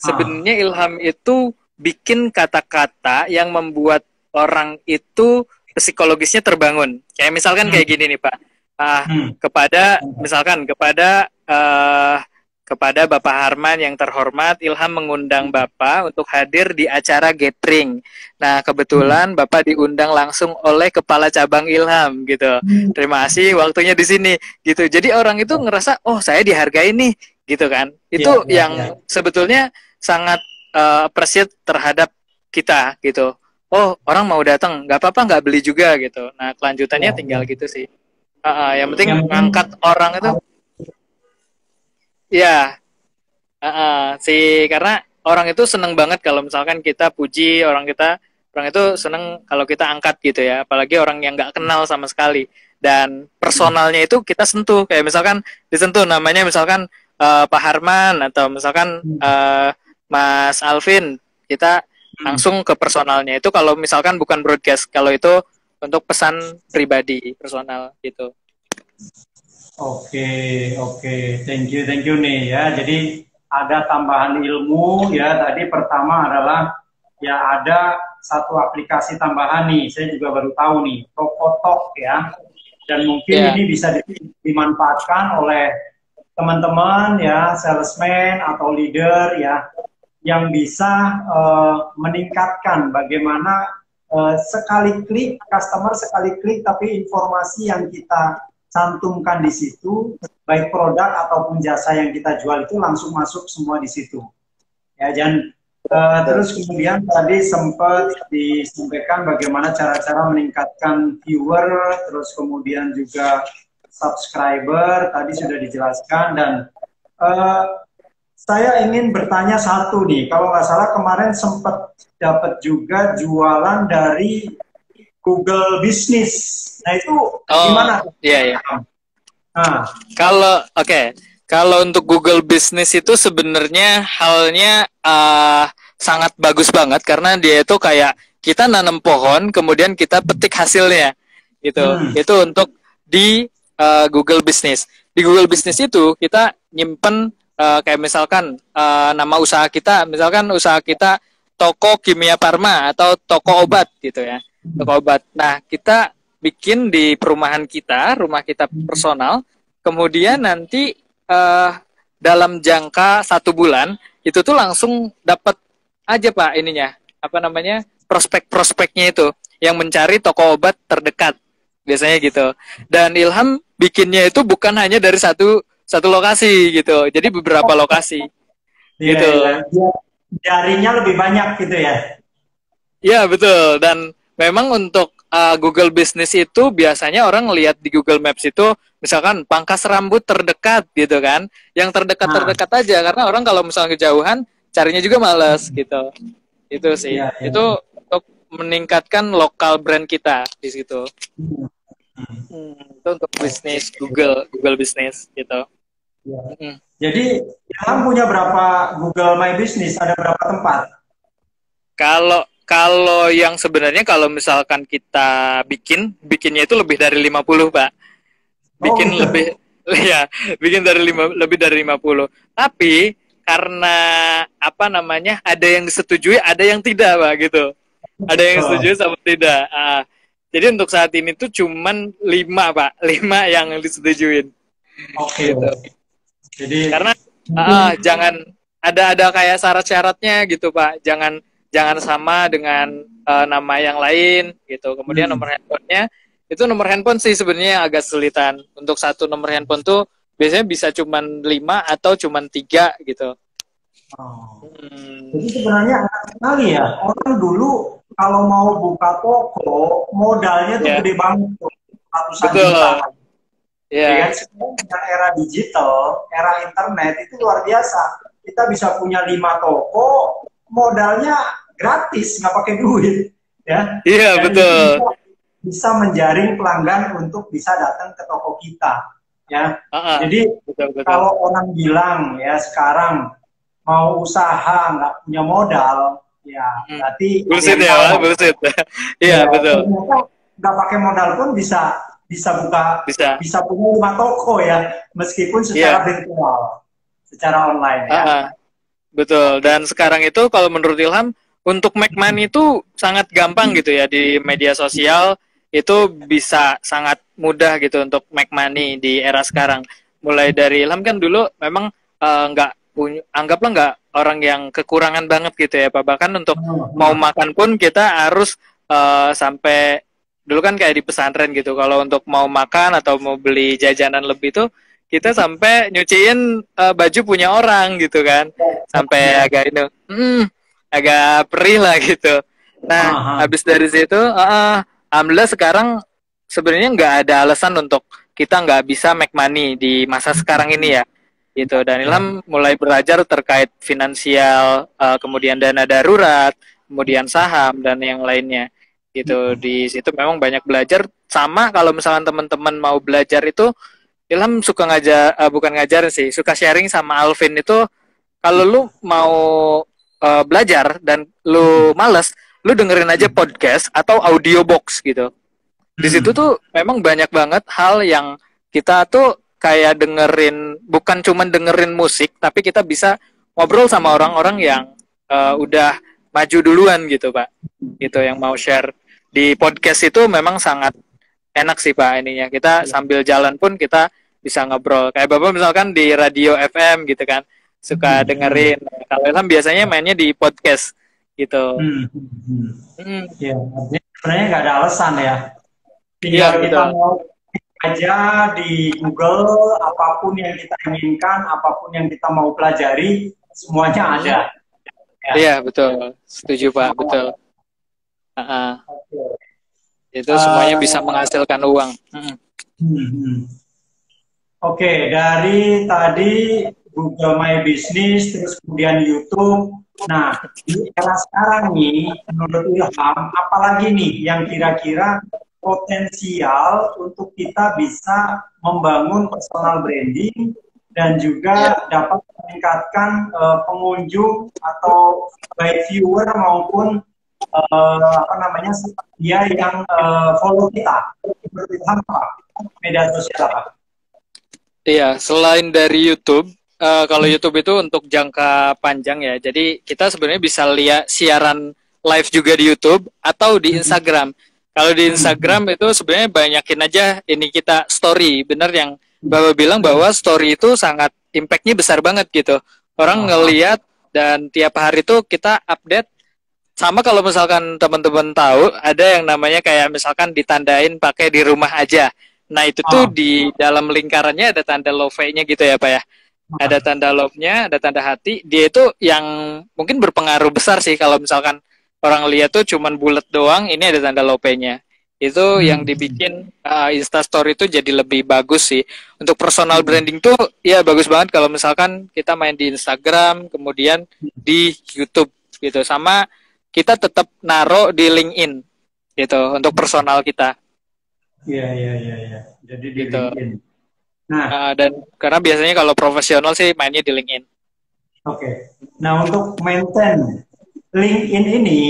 Sebenarnya Ilham itu bikin kata-kata yang membuat orang itu psikologisnya terbangun. Kayak misalkan kayak gini nih Pak. Kepada Bapak Harman yang terhormat, Ilham mengundang Bapak untuk hadir di acara gathering. Nah, kebetulan Bapak diundang langsung oleh Kepala Cabang Ilham gitu. Terima kasih waktunya di sini gitu. Jadi orang itu ngerasa, oh saya dihargai nih gitu kan. Itu yang sebetulnya sangat appreciate terhadap kita gitu. Oh, orang mau datang, nggak apa-apa nggak beli juga gitu. Nah, kelanjutannya tinggal gitu sih. Yang penting ngangkat orang itu. Ya, karena orang itu seneng banget kalau misalkan kita puji orang itu seneng kalau kita angkat gitu ya, apalagi orang yang nggak kenal sama sekali, dan personalnya itu kita sentuh, kayak misalkan disentuh namanya misalkan Pak Harman atau misalkan Mas Alvin, kita langsung ke personalnya itu kalau misalkan bukan broadcast, kalau itu untuk pesan pribadi personal gitu. Oke, thank you nih ya. Jadi ada tambahan ilmu ya. Tadi pertama adalah ya ada satu aplikasi tambahan nih. Saya juga baru tahu nih, Tokotok ya. Dan mungkin ini bisa dimanfaatkan oleh teman-teman ya, salesman atau leader ya, yang bisa meningkatkan bagaimana sekali klik, customer sekali klik, tapi informasi yang kita cantumkan di situ, baik produk ataupun jasa yang kita jual itu langsung masuk semua di situ. Ya, dan terus kemudian tadi sempat disampaikan bagaimana cara-cara meningkatkan viewer, terus kemudian juga subscriber, tadi sudah dijelaskan, dan saya ingin bertanya satu nih, kalau nggak salah kemarin sempat dapat juga jualan dari Google Business. Nah itu gimana? Iya. Kalau untuk Google Business itu sebenarnya halnya sangat bagus banget, karena dia itu kayak kita nanam pohon, kemudian kita petik hasilnya, gitu. Itu untuk di Google Business. Di Google Business itu kita nyimpen kayak misalkan nama usaha kita, misalkan usaha kita toko kimia farma atau toko obat gitu ya. Toko obat. Nah, kita bikin di perumahan kita, rumah kita personal, kemudian nanti dalam jangka 1 bulan itu tuh langsung dapat aja Pak ininya, apa namanya, prospek-prospeknya itu yang mencari toko obat terdekat biasanya gitu. Dan Ilham bikinnya itu bukan hanya dari satu lokasi gitu, jadi beberapa lokasi gitu. Iya. Jarinya lebih banyak gitu ya. Iya betul. Dan memang untuk Google Business itu biasanya orang lihat di Google Maps itu misalkan pangkas rambut terdekat gitu kan, yang terdekat-terdekat aja, karena orang kalau misalnya kejauhan carinya juga males gitu. Itu sih. Iya, iya. Itu untuk meningkatkan lokal brand kita di situ. Itu untuk bisnis Google Business gitu. Ya. Jadi Ilham punya berapa Google My Business? Ada berapa tempat? Kalau yang sebenarnya kalau misalkan kita bikinnya itu lebih dari 50, Pak. Bikin lebih ya, bikin lebih dari 50. Tapi karena apa namanya? Ada yang disetujui, ada yang tidak, Pak, gitu. Ada yang setuju sama tidak. Jadi untuk saat ini tuh cuman 5, Pak. 5 yang disetujuin. Oke. Gitu. Jadi karena jangan ada kayak syarat-syaratnya gitu Pak, jangan sama dengan nama yang lain gitu. Kemudian nomor handphonenya itu, nomor handphone sih sebenarnya agak kesulitan. Untuk satu nomor handphone tuh biasanya bisa cuman 5 atau cuman 3 gitu. Jadi sebenarnya enak sekali ya, orang dulu kalau mau buka toko modalnya tuh gede banget tuh, ratusan juta. Ya kan? Sekarang era digital, era internet itu luar biasa. Kita bisa punya 5 toko, modalnya gratis, nggak pakai duit, ya. Iya, betul. Bisa menjaring pelanggan untuk bisa datang ke toko kita, ya. Jadi betul. Kalau orang bilang ya sekarang mau usaha nggak punya modal, ya berarti bullshit ya, bullshit. Iya, betul. Nggak pakai modal pun bisa punya 5 toko ya, meskipun secara virtual, secara online ya. Betul. Dan sekarang itu kalau menurut Ilham untuk make money itu sangat gampang gitu ya, di media sosial itu bisa sangat mudah gitu untuk make money di era sekarang. Mulai dari Ilham kan dulu memang anggaplah nggak orang yang kekurangan banget gitu ya Pak. Bahkan untuk mau makan pun kita harus sampai dulu kan kayak di pesantren gitu, kalau untuk mau makan atau mau beli jajanan lebih tuh kita sampai nyuciin baju punya orang gitu kan, sampai agak agak perih lah gitu. Nah habis dari situ alhamdulillah sekarang sebenarnya nggak ada alasan untuk kita nggak bisa make money di masa sekarang ini ya gitu. Dan Ilham mulai belajar terkait finansial, kemudian dana darurat, kemudian saham dan yang lainnya gitu. Di situ memang banyak belajar. Sama kalau misalkan teman-teman mau belajar itu, Ilham suka bukan ngajar sih, suka sharing sama Alvin itu. Kalau lu mau belajar dan lu males, lu dengerin aja podcast atau audiobox gitu. Di situ tuh memang banyak banget hal yang kita tuh kayak dengerin, bukan cuman dengerin musik, tapi kita bisa ngobrol sama orang-orang yang udah maju duluan gitu Pak, gitu, yang mau share. Di podcast itu memang sangat enak sih Pak ininya, kita sambil jalan pun kita bisa ngobrol. Kayak Bapak misalkan di radio FM gitu kan, suka dengerin. Kalau Ilham biasanya mainnya di podcast gitu. Ya, sebenarnya nggak ada alasan ya, tinggal kita mau aja di Google, apapun yang kita inginkan, apapun yang kita mau pelajari, semuanya ada. Iya betul, setuju Pak, betul. Itu semuanya bisa menghasilkan uang. Oke, dari tadi Google My Business, terus kemudian YouTube. Nah, di era sekarang nih, menurut Ilham, apalagi nih yang kira-kira potensial untuk kita bisa membangun personal branding dan juga dapat meningkatkan pengunjung atau baik viewer maupun dia yang follow kita. Menurut Ilham apa? Media sosial apa? Iya, selain dari YouTube, kalau YouTube itu untuk jangka panjang ya. Jadi kita sebenarnya bisa lihat siaran live juga di YouTube atau di Instagram. Kalau di Instagram itu sebenarnya banyakin aja ini kita story. Bener yang Bapak bilang bahwa story itu sangat impact-nya besar banget gitu. Orang ngelihat dan tiap hari tuh kita update. Sama kalau misalkan teman-teman tahu ada yang namanya kayak misalkan ditandain pakai di rumah aja. Nah itu tuh di dalam lingkarannya ada tanda love-nya gitu ya Pak ya. Ada tanda love-nya, ada tanda hati. Dia itu yang mungkin berpengaruh besar sih kalau misalkan orang lihat tuh cuman bulat doang, ini ada tanda love-nya. Itu yang dibikin Instastory itu jadi lebih bagus sih. Untuk personal branding tuh ya bagus banget kalau misalkan kita main di Instagram, kemudian di YouTube gitu. Sama kita tetap naruh di LinkedIn gitu untuk personal kita. Iya. Jadi di Gitu. LinkedIn. Nah, Dan karena biasanya kalau profesional sih mainnya di LinkedIn. oke. Nah, untuk maintain LinkedIn ini,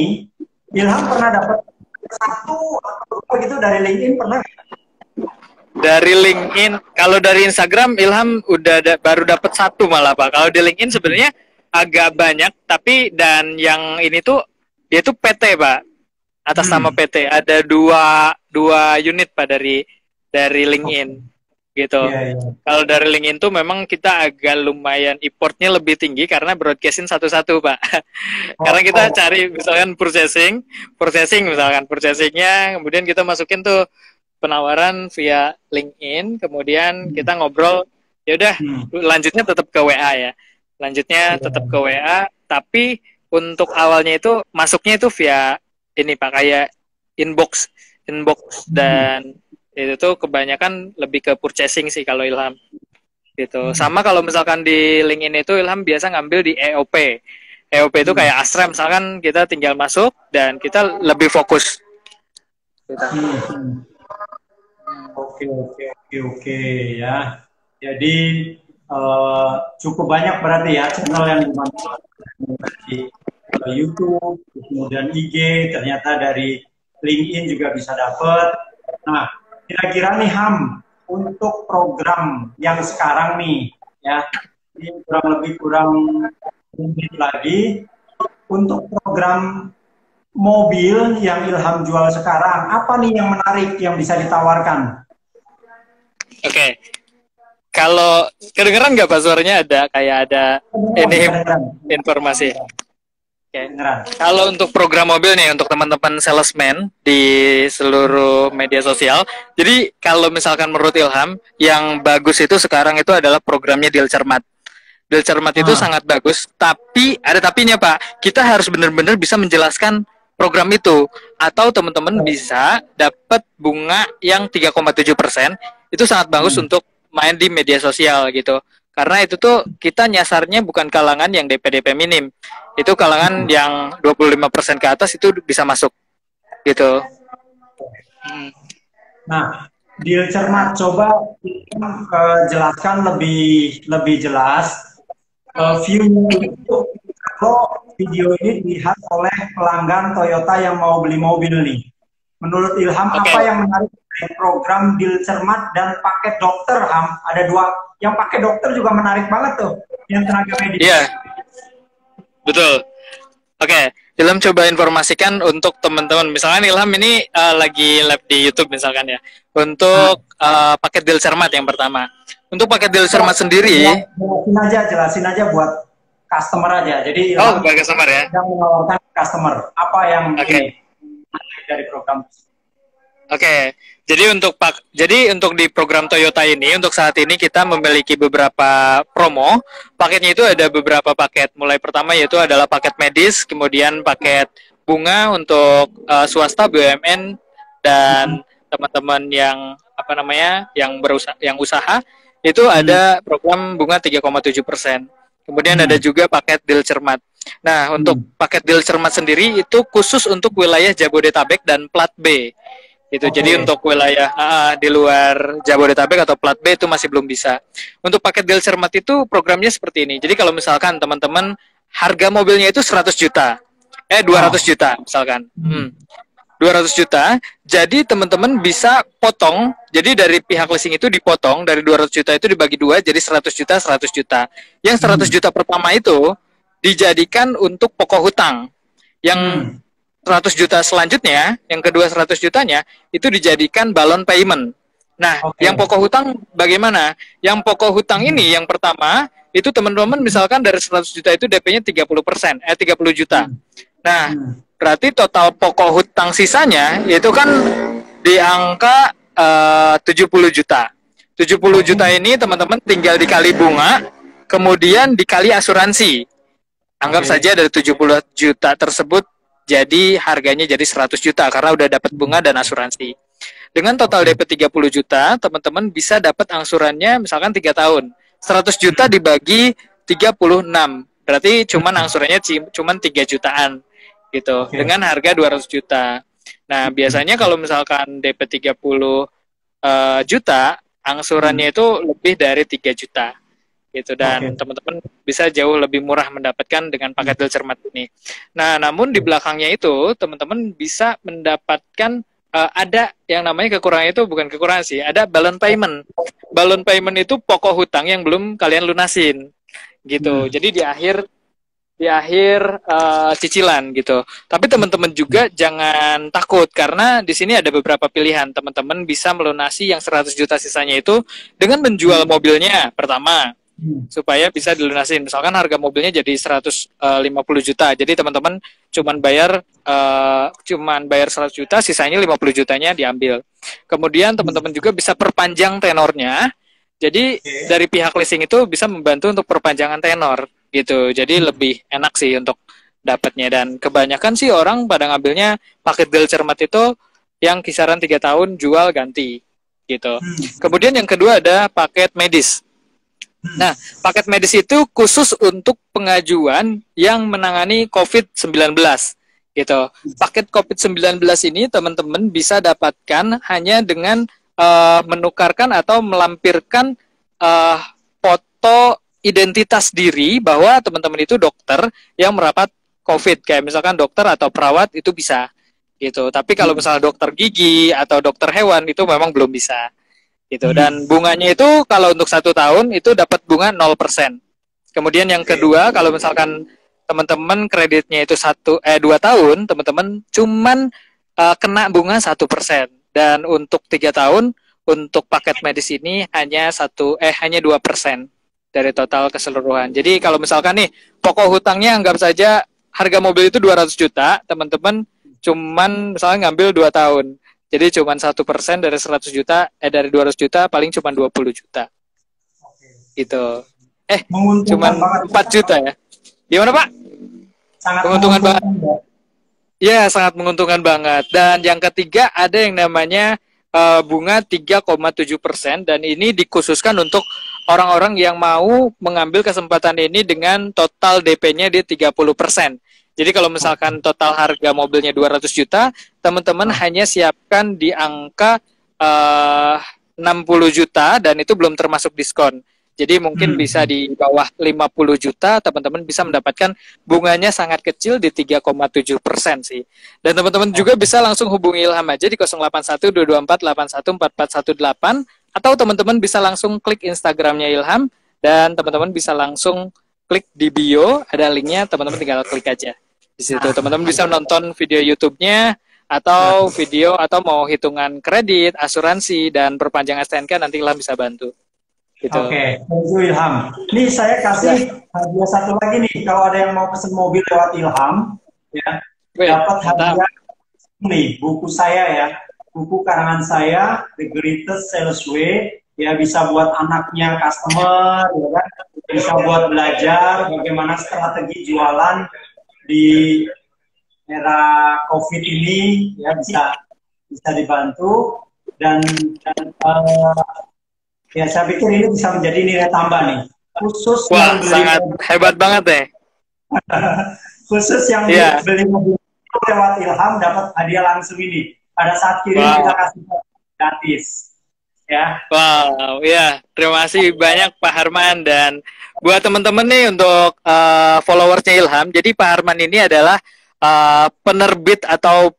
Ilham pernah dapat satu atau dua gitu dari LinkedIn pernah nggak? Dari LinkedIn, kalau dari Instagram Ilham udah baru dapat satu malah Pak. Kalau di LinkedIn sebenarnya agak banyak, tapi dan yang ini tuh dia tuh PT Pak, atas nama PT. Ada dua unit Pak dari LinkedIn gitu. Iya. Kalau dari LinkedIn tuh memang kita agak lumayan importnya lebih tinggi karena broadcasting satu-satu Pak. Karena kita cari misalkan purchasing misalkan purchasingnya, kemudian kita masukin tuh penawaran via LinkedIn, kemudian kita ngobrol, ya udah lanjutnya tetap ke WA ya. Lanjutnya tetap ke WA, tapi untuk awalnya itu masuknya itu via ini Pak, kayak inbox dan itu tuh kebanyakan lebih ke purchasing sih kalau Ilham. Gitu. Sama kalau misalkan di LinkedIn itu Ilham biasa ngambil di EOP. EOP itu kayak Asrem, misalkan kita tinggal masuk dan kita lebih fokus. Gitu. Oke ya. Jadi cukup banyak berarti ya channel yang dibantu di YouTube, kemudian IG, ternyata dari LinkedIn juga bisa dapat. Nah, kira-kira nih Ham, untuk program yang sekarang nih, ya, ini kurang lebih lagi, untuk program mobil yang Ilham jual sekarang, apa nih yang menarik yang bisa ditawarkan? Oke. Kalau kedengeran nggak Pak suaranya ada ini informasi. Okay. Kalau untuk program mobil nih untuk teman-teman salesman di seluruh media sosial, jadi kalau misalkan menurut Ilham yang bagus itu sekarang itu adalah programnya Deal Cermat. Deal Cermat itu sangat bagus, tapi ada tapinya Pak. Kita harus benar-benar bisa menjelaskan program itu, atau teman-teman bisa dapat bunga yang 3,7%. Itu sangat bagus untuk main di media sosial gitu. Karena itu tuh kita nyasarnya bukan kalangan yang DP minim. Itu kalangan yang 25% ke atas itu bisa masuk. Gitu. Nah, Deal Cermat, coba jelaskan lebih jelas view-nya itu kalau video ini dilihat oleh pelanggan Toyota yang mau beli mobil nih. Menurut Ilham, apa yang menarik dari program Deal Cermat dan paket dokter, Ham? Ada dua. Yang pakai dokter juga menarik banget tuh, yang tenaga medis. Iya, betul. Oke, Ilham coba informasikan untuk teman-teman. Misalkan Ilham ini lagi live di YouTube misalkan ya. Untuk paket Deal Cermat yang pertama. Untuk paket Deal Cermat sendiri. Jelasin aja buat customer aja. Jadi buat customer ya. Yang menawarkan customer. Apa yang dari program? Oke, jadi untuk di program Toyota ini untuk saat ini kita memiliki beberapa promo. Paketnya itu ada beberapa paket. Mulai pertama yaitu adalah paket medis, kemudian paket bunga untuk swasta BUMN dan teman-teman yang yang usaha itu ada program bunga 3,7%. Kemudian ada juga paket Deal Cermat. Nah, untuk paket Deal Cermat sendiri itu khusus untuk wilayah Jabodetabek dan plat B. Itu jadi untuk wilayah di luar Jabodetabek atau plat B itu masih belum bisa. Untuk paket Deal Cermat itu programnya seperti ini. Jadi kalau misalkan teman-teman harga mobilnya itu 100 juta. 200 juta misalkan. 200 juta. Jadi teman-teman bisa potong. Jadi dari pihak leasing itu dipotong dari 200 juta itu dibagi dua jadi 100 juta 100 juta. Yang 100 juta pertama itu dijadikan untuk pokok hutang. Yang 100 juta selanjutnya, yang kedua 100 jutanya, itu dijadikan balloon payment. Nah, Oke. yang pokok hutang bagaimana? Yang pokok hutang ini yang pertama, itu teman-teman misalkan dari 100 juta itu DP-nya 30%, 30 juta. Hmm. Nah, Hmm. berarti total pokok hutang sisanya itu kan di angka 70 juta. 70 juta ini teman-teman tinggal dikali bunga, kemudian dikali asuransi. Anggap Oke. saja dari 70 juta tersebut jadi harganya jadi 100 juta karena udah dapat bunga dan asuransi. Dengan total Oke. DP 30 juta, teman-teman bisa dapat angsurannya misalkan 3 tahun. 100 juta dibagi 36. Berarti cuman angsurannya cuman 3 jutaan gitu. Oke. Dengan harga 200 juta. Nah, biasanya kalau misalkan DP 30 juta, angsurannya itu lebih dari 3 juta gitu, dan Oke. teman-teman bisa jauh lebih murah mendapatkan dengan paket deal cermat ini. Nah, namun di belakangnya itu teman-teman bisa mendapatkan ada yang namanya kekurangan, itu bukan kekurangan sih, ada balloon payment. Balloon payment itu pokok hutang yang belum kalian lunasin gitu. Jadi di akhir cicilan gitu. Tapi teman-teman juga jangan takut karena di sini ada beberapa pilihan. Teman-teman bisa melunasi yang 100 juta sisanya itu dengan menjual mobilnya pertama supaya bisa dilunasin. Misalkan harga mobilnya jadi 150 juta. Jadi teman-teman cuman bayar 100 juta, sisanya 50 jutanya diambil. Kemudian teman-teman juga bisa perpanjang tenornya. Jadi dari pihak leasing itu bisa membantu untuk perpanjangan tenor gitu. Jadi lebih enak sih untuk dapatnya, dan kebanyakan sih orang pada ngambilnya paket deal cermat itu yang kisaran 3 tahun jual ganti gitu. Kemudian yang kedua ada paket medis. Nah, paket medis itu khusus untuk pengajuan yang menangani COVID-19 gitu. Paket COVID-19 ini teman-teman bisa dapatkan hanya dengan menukarkan atau melampirkan foto identitas diri bahwa teman-teman itu dokter yang merawat COVID. Kayak misalkan dokter atau perawat itu bisa gitu. Tapi kalau misalnya dokter gigi atau dokter hewan itu memang belum bisa gitu. Dan bunganya itu kalau untuk 1 tahun itu dapat bunga 0%. Kemudian yang kedua, kalau misalkan teman-teman kreditnya itu 2 tahun, teman-teman cuman kena bunga 1%. Dan untuk 3 tahun untuk paket medis ini hanya 2% dari total keseluruhan. Jadi kalau misalkan nih pokok hutangnya anggap saja harga mobil itu 200 juta, teman-teman cuman misalnya ngambil 2 tahun. Jadi cuma 1% dari 100 juta, dari 200 juta paling cuma 20 juta. Gitu. Cuma 4 juta ya. Gimana Pak? Sangat menguntungkan banget. Ya. Ya, sangat menguntungkan banget. Dan yang ketiga ada yang namanya bunga 3,7%, dan ini dikhususkan untuk orang-orang yang mau mengambil kesempatan ini dengan total DP-nya di 30%. Jadi kalau misalkan total harga mobilnya 200 juta, teman-teman hanya siapkan di angka 60 juta dan itu belum termasuk diskon. Jadi mungkin bisa di bawah 50 juta, teman-teman bisa mendapatkan bunganya sangat kecil di 3,7% sih. Dan teman-teman juga bisa langsung hubungi Ilham aja di 081224814418, atau teman-teman bisa langsung klik Instagramnya Ilham, dan teman-teman bisa langsung klik di bio, ada linknya, teman-teman tinggal klik aja. Di situ teman-teman bisa nonton video YouTube-nya, atau video, atau mau hitungan kredit, asuransi, dan perpanjangan STNK, nanti Ilham bisa bantu. Gitu. Oke, thank you Ilham. Nih saya kasih hadiah satu lagi nih, kalau ada yang mau pesen mobil lewat Ilham, ya dapat hadiah nih buku saya ya, buku karangan saya The Greatest Sales Way, ya bisa buat anaknya customer, ya kan, bisa buat belajar bagaimana strategi jualan di era COVID ini, ya bisa dibantu dan ya, saya pikir ini bisa menjadi nilai tambah nih. Khusus wah, yang sangat hebat banget deh. Khusus yang beli mobil lewat Ilham dapat hadiah langsung ini. Pada saat kirim kita kasih gratis. Ya. Wow, ya. Terima kasih banyak Pak Harman, dan buat teman-teman nih untuk followersnya Ilham. Jadi Pak Harman ini adalah penerbit atau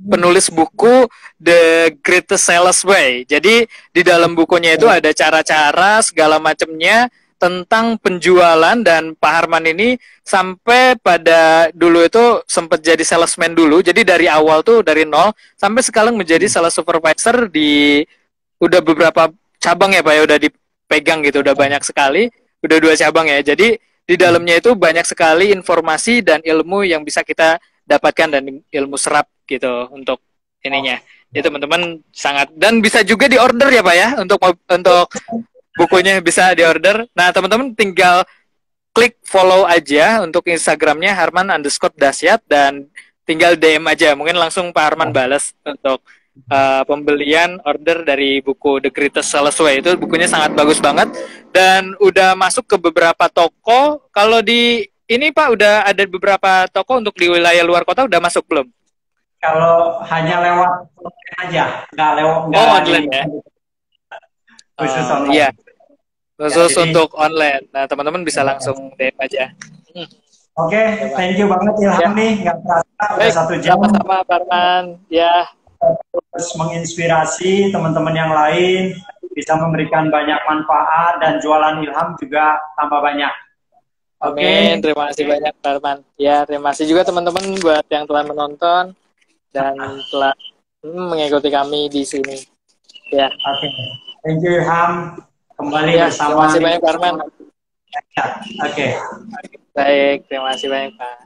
penulis buku The Greatest Sales Way. Jadi di dalam bukunya itu ada cara-cara segala macamnya tentang penjualan, dan Pak Harman ini sampai pada dulu itu sempat jadi salesman dulu. Jadi dari awal tuh dari nol sampai sekarang menjadi sales supervisor di udah beberapa cabang ya Pak ya, udah dipegang gitu, udah banyak sekali, udah 2 cabang ya. Jadi di dalamnya itu banyak sekali informasi dan ilmu yang bisa kita dapatkan dan ilmu serap gitu untuk ininya. Ya teman-teman sangat, dan bisa juga diorder ya Pak ya, untuk bukunya bisa diorder. Nah teman-teman tinggal klik follow aja untuk Instagramnya Harman_Dasyat dan tinggal DM aja. Mungkin langsung Pak Harman balas untuk pembelian order dari buku The Greatest Sales Way. Itu bukunya sangat bagus banget dan udah masuk ke beberapa toko. Kalau di ini Pak udah ada beberapa toko untuk di wilayah luar kota, udah masuk belum? Kalau hanya lewat online aja, nggak lewat, nggak online ya. Khusus online. Iya. Khusus ya, untuk online. Nah, teman-teman bisa langsung DM aja. Oke, thank you banget Ilham nih, nggak terasa udah 1 jam. Sama-sama Pak Arman. Ya. Terus menginspirasi teman-teman yang lain, bisa memberikan banyak manfaat dan jualan Ilham juga tambah banyak. Oke. Terima kasih banyak Pak Arman. Ya, terima kasih juga teman-teman buat yang telah menonton dan telah mengikuti kami di sini. Ya. Oke. Thank you Ilham. Kembali ya, bersama. Terima kasih banyak Pak Arman. Oke. Baik, terima kasih banyak Pak.